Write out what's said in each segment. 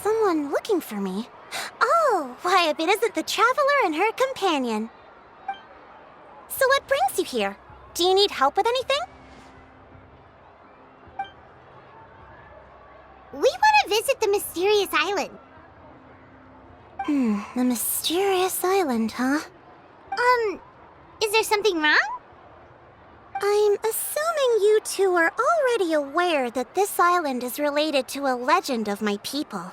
Someone looking for me? Oh, why, if it isn't the traveler and her companion. So what brings you here? Do you need help with anything? We want to visit the mysterious island. The mysterious island, huh? Is there something wrong? I'm assuming you two are already aware that this island is related to a legend of my people.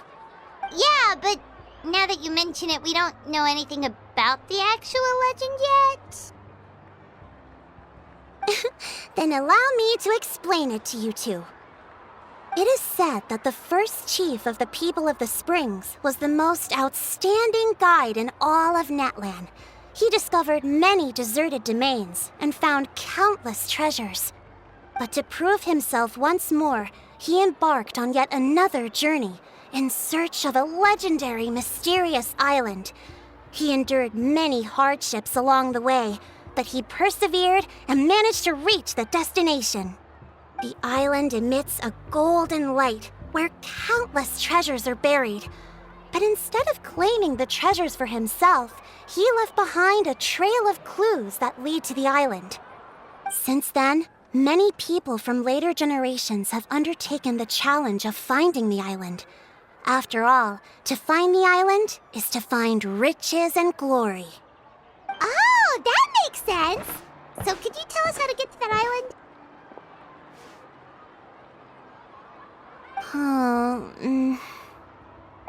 Yeah, but now that you mention it, we don't know anything about the actual legend yet. Then allow me to explain it to you two. It is said that the first chief of the people of the Springs was the most outstanding guide in all of Natlan. He discovered many deserted domains and found countless treasures. But to prove himself once more, he embarked on yet another journey in search of a legendary, mysterious island. He endured many hardships along the way, but he persevered and managed to reach the destination. The island emits a golden light where countless treasures are buried. But instead of claiming the treasures for himself, he left behind a trail of clues that lead to the island. Since then, many people from later generations have undertaken the challenge of finding the island. After all, to find the island is to find riches and glory. Oh, that makes sense. So could you tell us how to get to that island?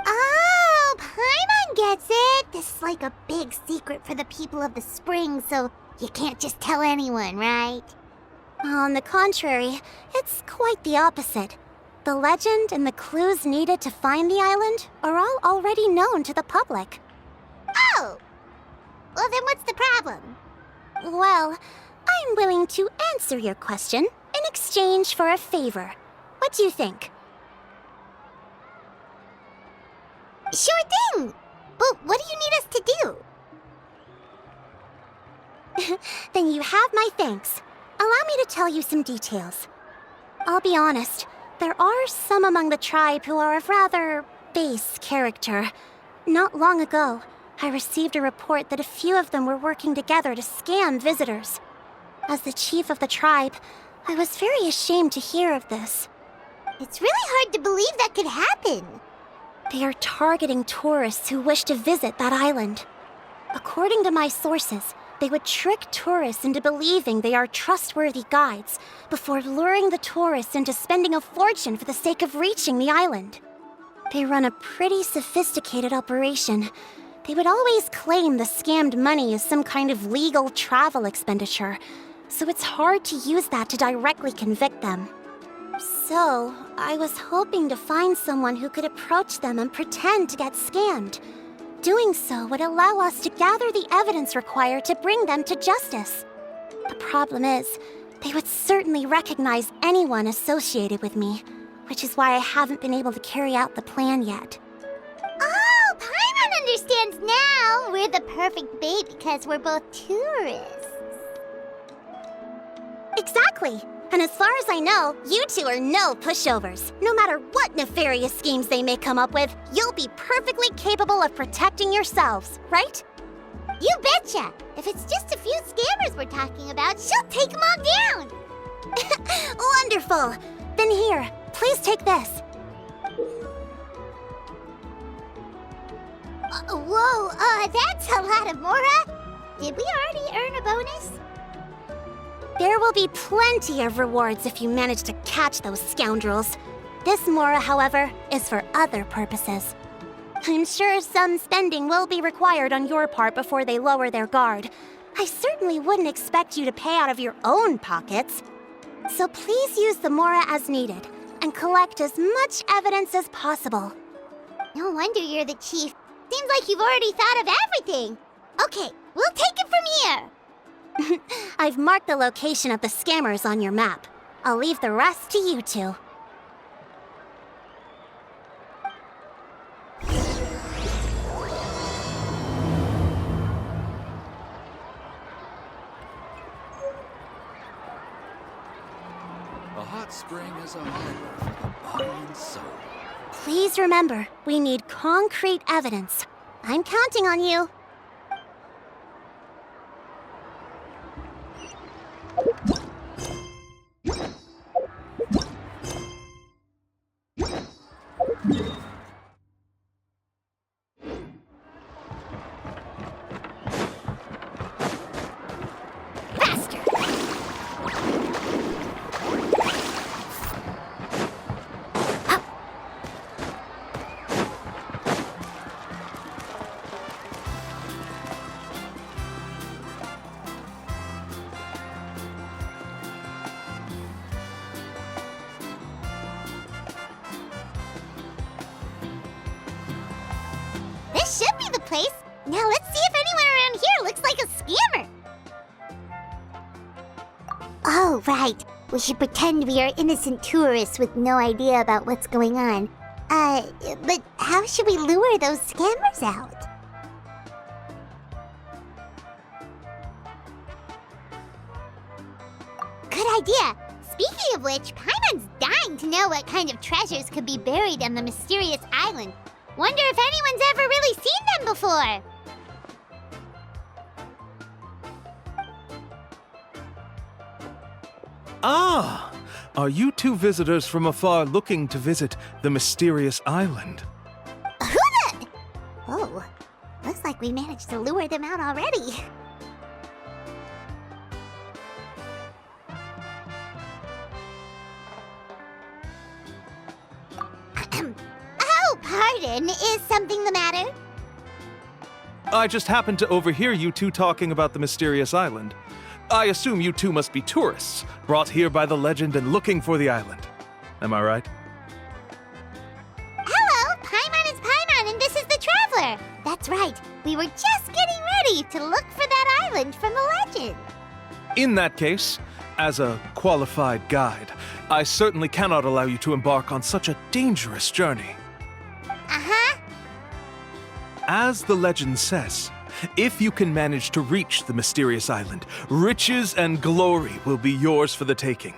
Oh, Paimon gets it! This is like a big secret for the people of the spring, so you can't just tell anyone, right? On the contrary, it's quite the opposite. The legend and the clues needed to find the island are all already known to the public. Oh! Well, then what's the problem? Well, I'm willing to answer your question in exchange for a favor. What do you think? Sure thing! But what do you need us to do? Then you have my thanks. Allow me to tell you some details. I'll be honest, there are some among the tribe who are of rather base character. Not long ago, I received a report that a few of them were working together to scam visitors. As the chief of the tribe, I was very ashamed to hear of this. It's really hard to believe that could happen. They are targeting tourists who wish to visit that island. According to my sources, they would trick tourists into believing they are trustworthy guides before luring the tourists into spending a fortune for the sake of reaching the island. They run a pretty sophisticated operation. They would always claim the scammed money is some kind of legal travel expenditure, so it's hard to use that to directly convict them. So, I was hoping to find someone who could approach them and pretend to get scammed. Doing so would allow us to gather the evidence required to bring them to justice. The problem is, they would certainly recognize anyone associated with me, which is why I haven't been able to carry out the plan yet. Oh, Paimon understands now! We're the perfect bait because we're both tourists. Exactly! And as far as I know, you two are no pushovers. No matter what nefarious schemes they may come up with, you'll be perfectly capable of protecting yourselves, right? You betcha! If it's just a few scammers we're talking about, she'll take them all down! Wonderful! Then here, please take this. Whoa, that's a lot of Mora! Did we already earn a bonus? There will be plenty of rewards if you manage to catch those scoundrels. This Mora, however, is for other purposes. I'm sure some spending will be required on your part before they lower their guard. I certainly wouldn't expect you to pay out of your own pockets. So please use the Mora as needed, and collect as much evidence as possible. No wonder you're the chief. Seems like you've already thought of everything. Okay, we'll take it from here. I've marked the location of the scammers on your map. I'll leave the rest to you two. spring is a harbor for the body and soul. Please remember, we need concrete evidence. I'm counting on you. Faster! Up. This should be the place. Now let's see if anyone around here looks like a scammer. Oh, right. We should pretend we are innocent tourists with no idea about what's going on. But how should we lure those scammers out? Good idea. Speaking of which, Paimon's dying to know what kind of treasures could be buried on the mysterious island. Wonder if anyone's ever really seen them before. Ah! Are you two visitors from afar looking to visit the mysterious island? Who the? Oh, looks like we managed to lure them out already. Oh, pardon. Is something the matter? I just happened to overhear you two talking about the mysterious island. I assume you two must be tourists, brought here by the legend and looking for the island. Am I right? Hello, Paimon is Paimon, and this is the Traveler. That's right. We were just getting ready to look for that island from the legend. In that case, as a qualified guide, I certainly cannot allow you to embark on such a dangerous journey. Uh-huh. As the legend says, if you can manage to reach the mysterious island, riches and glory will be yours for the taking.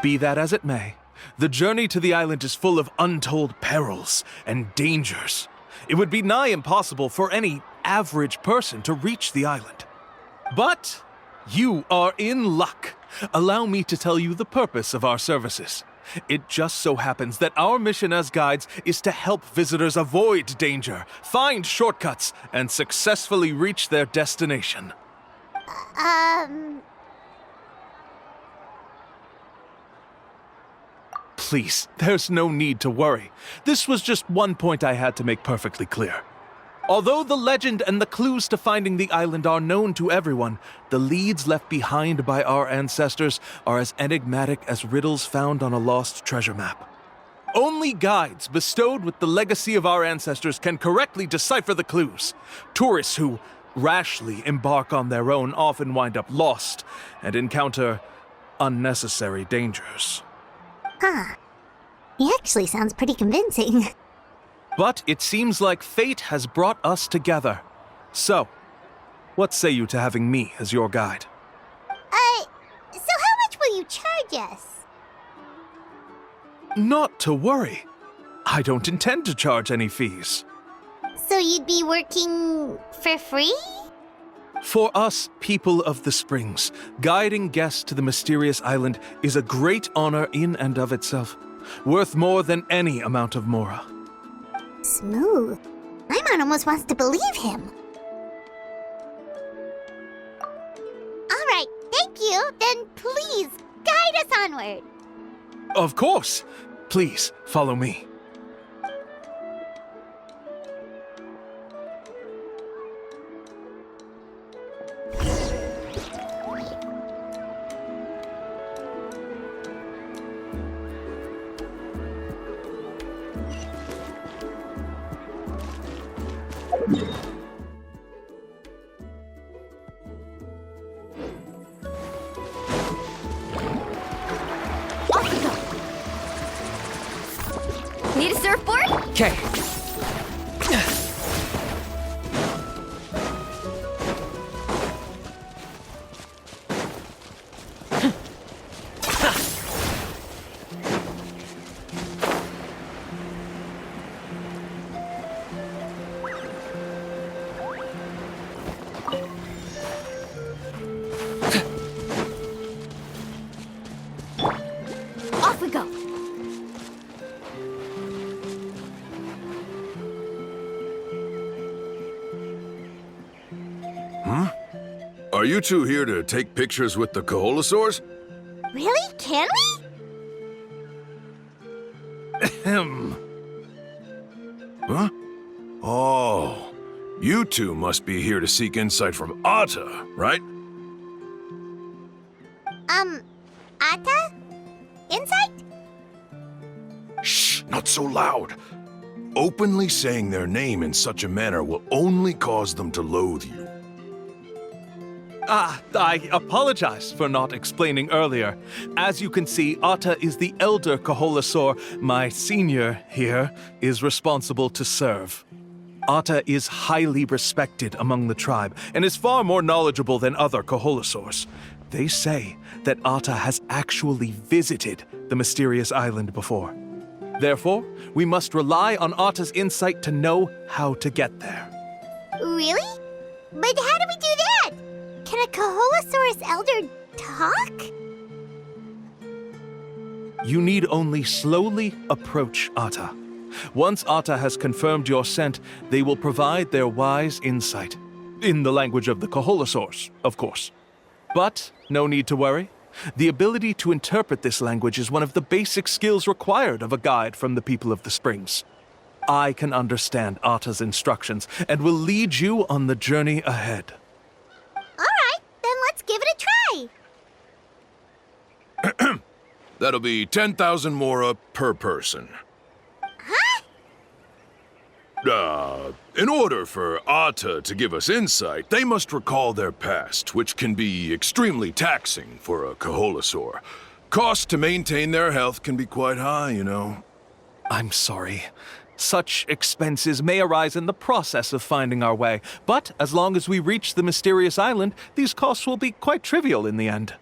Be that as it may, the journey to the island is full of untold perils and dangers. It would be nigh impossible for any average person to reach the island. But you are in luck. Allow me to tell you the purpose of our services. It just so happens that our mission as guides is to help visitors avoid danger, find shortcuts, and successfully reach their destination. Please, there's no need to worry. This was just one point I had to make perfectly clear. Although the legend and the clues to finding the island are known to everyone, the leads left behind by our ancestors are as enigmatic as riddles found on a lost treasure map. Only guides bestowed with the legacy of our ancestors can correctly decipher the clues. Tourists who rashly embark on their own often wind up lost and encounter unnecessary dangers. Huh. He actually sounds pretty convincing. But it seems like fate has brought us together. So, what say you to having me as your guide? So how much will you charge us? Not to worry. I don't intend to charge any fees. So you'd be working for free? For us, people of the Springs, guiding guests to the mysterious island is a great honor in and of itself, worth more than any amount of mora. Smooth. Paimon almost wants to believe him. All right, thank you. Then please, guide us onward. Of course. Please, follow me. Need a surfboard? Okay. Are you two here to take pictures with the Koholosaurs? Really? Can we? Ahem. Huh? Oh, you two must be here to seek insight from Atta, right? Atta? Insight? Shh, not so loud. Openly saying their name in such a manner will only cause them to loathe you. I apologize for not explaining earlier. As you can see, Atta is the elder Koholosaur. My senior here is responsible to serve. Atta is highly respected among the tribe and is far more knowledgeable than other Koholosaurs. They say that Atta has actually visited the mysterious island before. Therefore, we must rely on Atta's insight to know how to get there. Really? But how do we do that? Can a Koholosaurus elder talk? You need only slowly approach Atta. Once Atta has confirmed your scent, they will provide their wise insight. In the language of the Koholosaurs, of course. But no need to worry. The ability to interpret this language is one of the basic skills required of a guide from the people of the Springs. I can understand Atta's instructions and will lead you on the journey ahead. Alright, then let's give it a try. That'll be 10,000 mora per person. Huh? In order for Atta to give us insight, they must recall their past, which can be extremely taxing for a Koholosaur. Cost to maintain their health can be quite high, you know. I'm sorry. Such expenses may arise in the process of finding our way, but as long as we reach the mysterious island, these costs will be quite trivial in the end.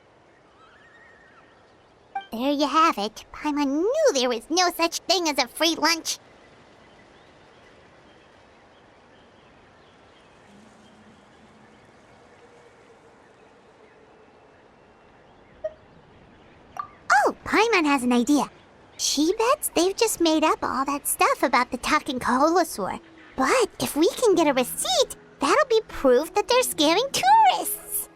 There you have it. Paimon knew there was no such thing as a free lunch. Oh, Paimon has an idea. She bets they've just made up all that stuff about the talking Koholosaur. But if we can get a receipt, that'll be proof that they're scamming tourists.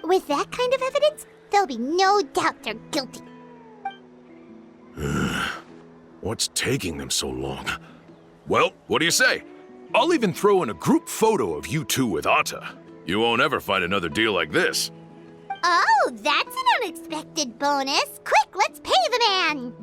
With that kind of evidence, there'll be no doubt they're guilty. What's taking them so long? Well, what do you say? I'll even throw in a group photo of you two with Atta. You won't ever find another deal like this. Oh, that's an unexpected bonus. Quick, let's pay the man.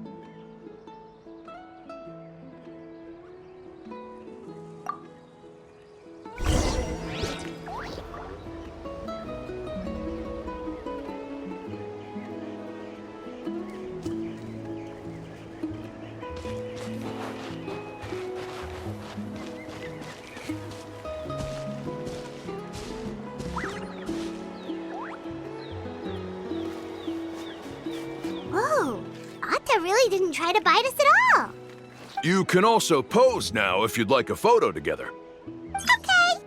Whoa, Atta really didn't try to bite us at all. You can also pose now if you'd like a photo together. Okay.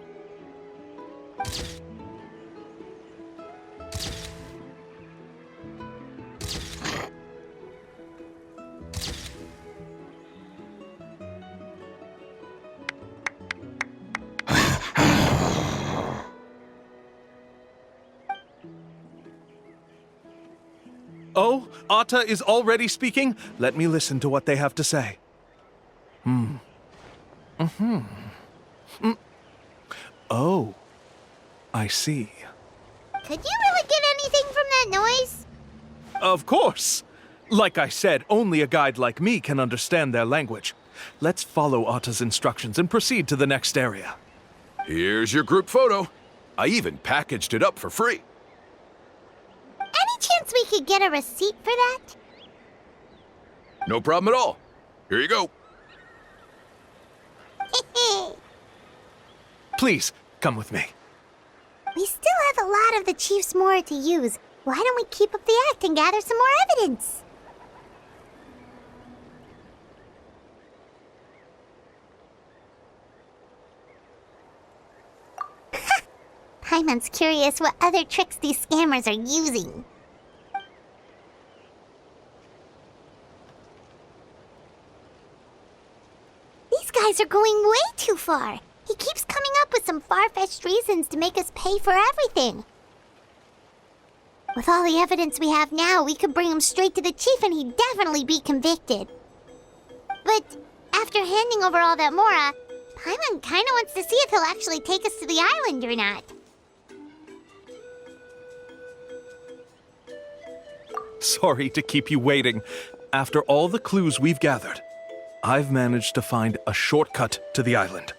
Oh, Atta is already speaking? Let me listen to what they have to say. Oh, I see. Could you really get anything from that noise? Of course! Like I said, only a guide like me can understand their language. Let's follow Atta's instructions and proceed to the next area. Here's your group photo. I even packaged it up for free. Any chance we could get a receipt for that? No problem at all. Here you go. Please, come with me. We still have a lot of the Chief's Mora to use. Why don't we keep up the act and gather some more evidence? Paimon's curious what other tricks these scammers are using. These guys are going way too far. He keeps coming up with some far-fetched reasons to make us pay for everything. With all the evidence we have now, we could bring him straight to the chief and he'd definitely be convicted. But after handing over all that Mora, Paimon kinda wants to see if he'll actually take us to the island or not. Sorry to keep you waiting. After all the clues we've gathered, I've managed to find a shortcut to the island.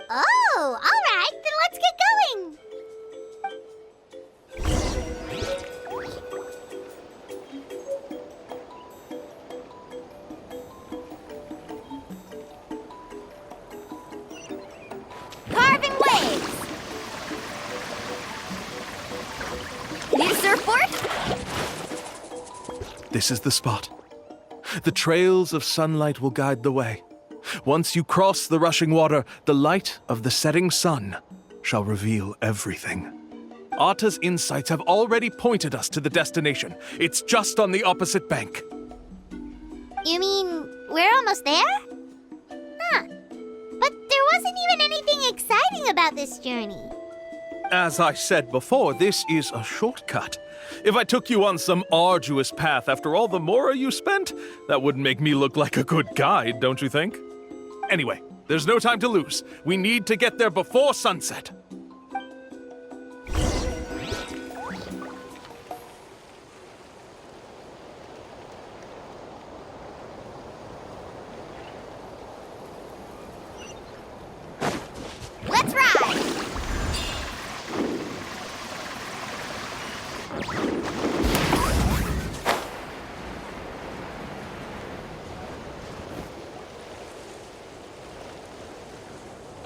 Oh, alright, then let's get going! Carving waves! Need a surfboard? This is the spot. The trails of sunlight will guide the way. Once you cross the rushing water, the light of the setting sun shall reveal everything. Atta's insights have already pointed us to the destination. It's just on the opposite bank. You mean, we're almost there? Huh. But there wasn't even anything exciting about this journey. As I said before, this is a shortcut. If I took you on some arduous path after all the Mora you spent, that wouldn't make me look like a good guide, don't you think? Anyway, there's no time to lose. We need to get there before sunset. Let's ride!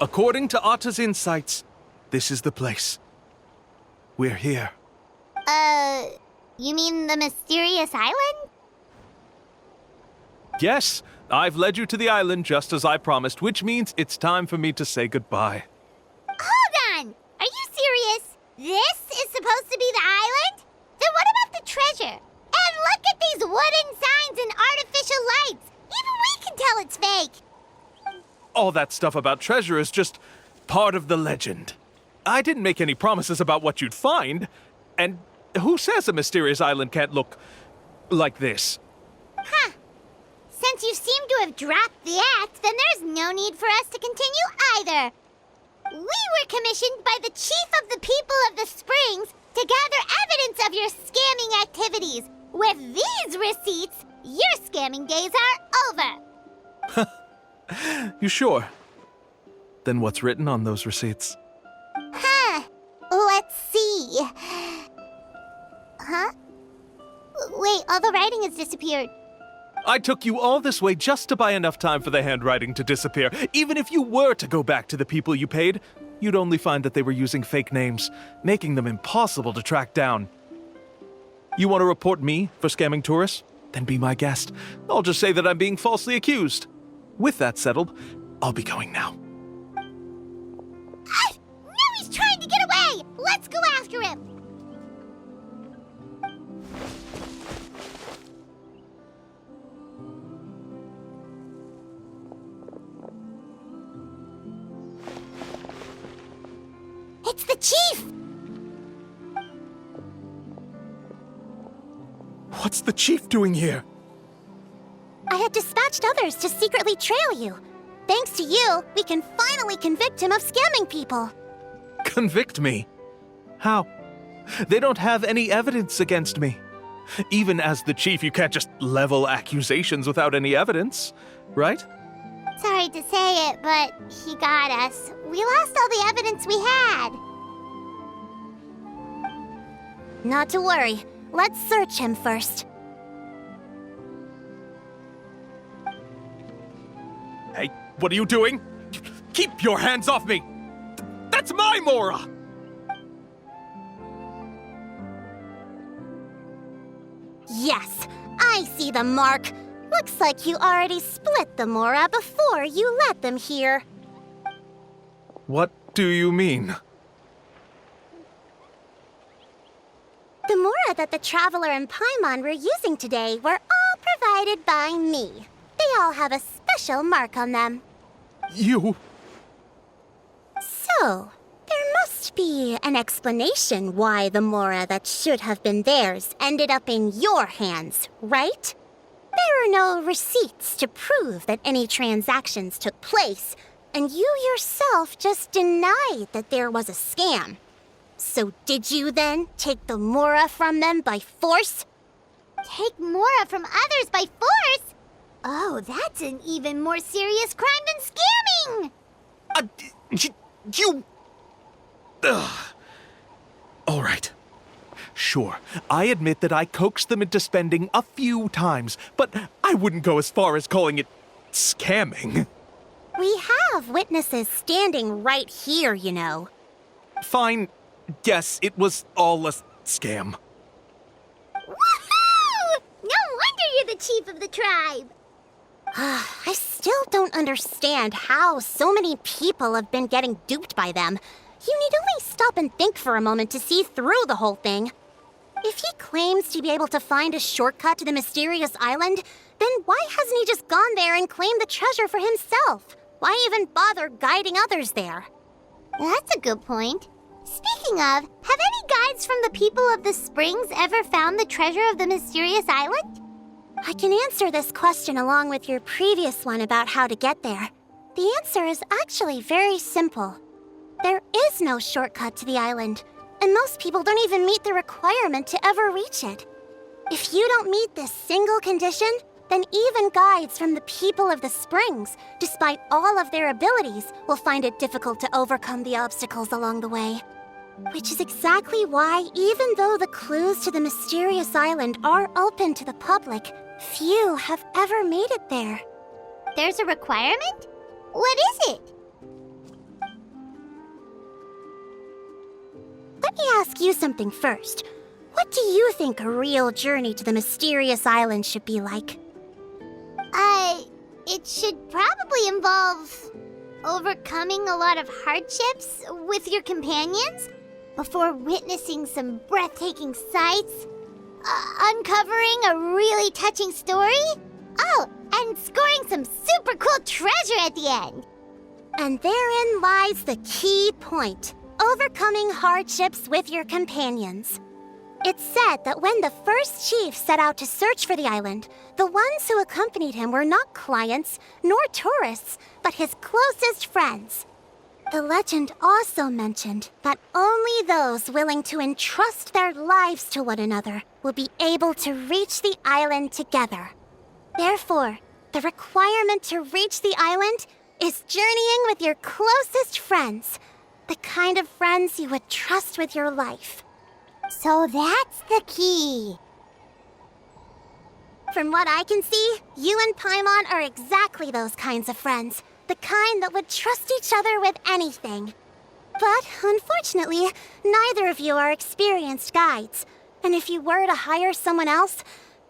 According to Atta's insights, this is the place. We're here. You mean the mysterious island? Yes, I've led you to the island just as I promised, which means it's time for me to say goodbye. Hold on! Are you serious? This is supposed to be the island? Then what about the treasure? And look at these wooden signs and artificial lights! Even we can tell it's fake! All that stuff about treasure is just part of the legend. I didn't make any promises about what you'd find. And who says a mysterious island can't look like this? Huh. Since you seem to have dropped the act, then there's no need for us to continue either. We were commissioned by the chief of the people of the Springs to gather evidence of your scamming activities. With these receipts, your scamming days are over. You sure? Then what's written on those receipts? Huh. Let's see. Huh? Wait, all the writing has disappeared. I took you all this way just to buy enough time for the handwriting to disappear. Even if you were to go back to the people you paid, you'd only find that they were using fake names, making them impossible to track down. You want to report me for scamming tourists? Then be my guest. I'll just say that I'm being falsely accused. With that settled, I'll be going now. Now he's trying to get away! Let's go after him! It's the chief! What's the chief doing here? I had dispatched others to secretly trail you. Thanks to you, we can finally convict him of scamming people. Convict me? How? They don't have any evidence against me. Even as the chief, you can't just level accusations without any evidence, right? Sorry to say it, but he got us. We lost all the evidence we had. Not to worry. Let's search him first. Hey, what are you doing? Keep your hands off me! That's my Mora! Yes, I see the mark. Looks like you already split the Mora before you let them here. What do you mean? The Mora that the Traveler and Paimon were using today were all provided by me. They all have a special mark on them. You... So, So, there must be an explanation why the Mora that should have been theirs ended up in your hands, right? There are no receipts to prove that any transactions took place, and you yourself just denied that there was a scam. So did you then take the Mora from them by force? Take Mora from others by force? Oh, that's an even more serious crime than scamming! You... Ugh. All right. Sure, I admit that I coaxed them into spending a few times, but I wouldn't go as far as calling it scamming. We have witnesses standing right here, you know. Fine. Yes, it was all a scam. Woohoo! No wonder you're the chief of the tribe! I still don't understand how so many people have been getting duped by them. You need only stop and think for a moment to see through the whole thing. If he claims to be able to find a shortcut to the mysterious island, then why hasn't he just gone there and claimed the treasure for himself? Why even bother guiding others there? That's a good point. Speaking of, have any guides from the people of the springs ever found the treasure of the mysterious island? I can answer this question along with your previous one about how to get there. The answer is actually very simple. There is no shortcut to the island, and most people don't even meet the requirement to ever reach it. If you don't meet this single condition, then even guides from the people of the springs, despite all of their abilities, will find it difficult to overcome the obstacles along the way. Which is exactly why, even though the clues to the mysterious island are open to the public, few have ever made it there. There's a requirement? What is it? Let me ask you something first. What do you think a real journey to the mysterious island should be like? It should probably involve overcoming a lot of hardships with your companions before witnessing some breathtaking sights, uncovering a really touching story, oh, and scoring some super cool treasure at the end. And therein lies the key point. Overcoming hardships with your companions. It's said that when the first chief set out to search for the island, the ones who accompanied him were not clients nor tourists, but his closest friends. The legend also mentioned that only those willing to entrust their lives to one another will be able to reach the island together. Therefore, the requirement to reach the island is journeying with your closest friends. The kind of friends you would trust with your life. So that's the key. From what I can see, you and Paimon are exactly those kinds of friends. The kind that would trust each other with anything. But, unfortunately, neither of you are experienced guides. And if you were to hire someone else,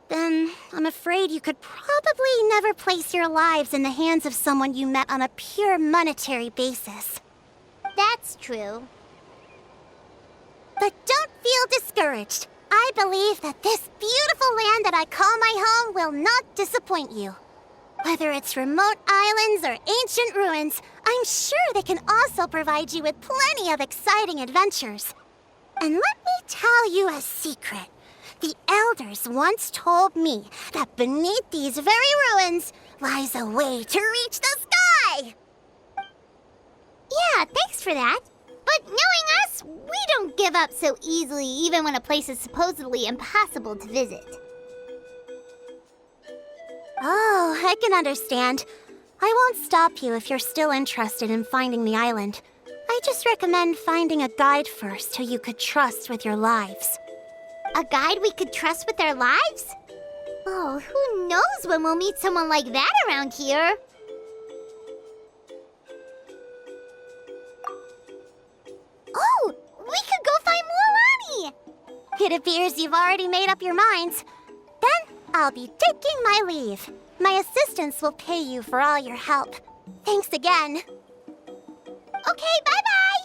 then I'm afraid you could probably never place your lives in the hands of someone you met on a pure monetary basis. That's true. But don't feel discouraged. I believe that this beautiful land that I call my home will not disappoint you. Whether it's remote islands or ancient ruins, I'm sure they can also provide you with plenty of exciting adventures. And let me tell you a secret. The elders once told me that beneath these very ruins lies a way to reach the sky! Yeah, thanks for that. But knowing us, we don't give up so easily even when a place is supposedly impossible to visit. Oh, I can understand. I won't stop you if you're still interested in finding the island. I just recommend finding a guide first who you could trust with your lives. A guide we could trust with our lives? Oh, who knows when we'll meet someone like that around here? Oh, we could go find Mualani! It appears you've already made up your minds. Then I'll be taking my leave. My assistants will pay you for all your help. Thanks again. Okay, bye-bye!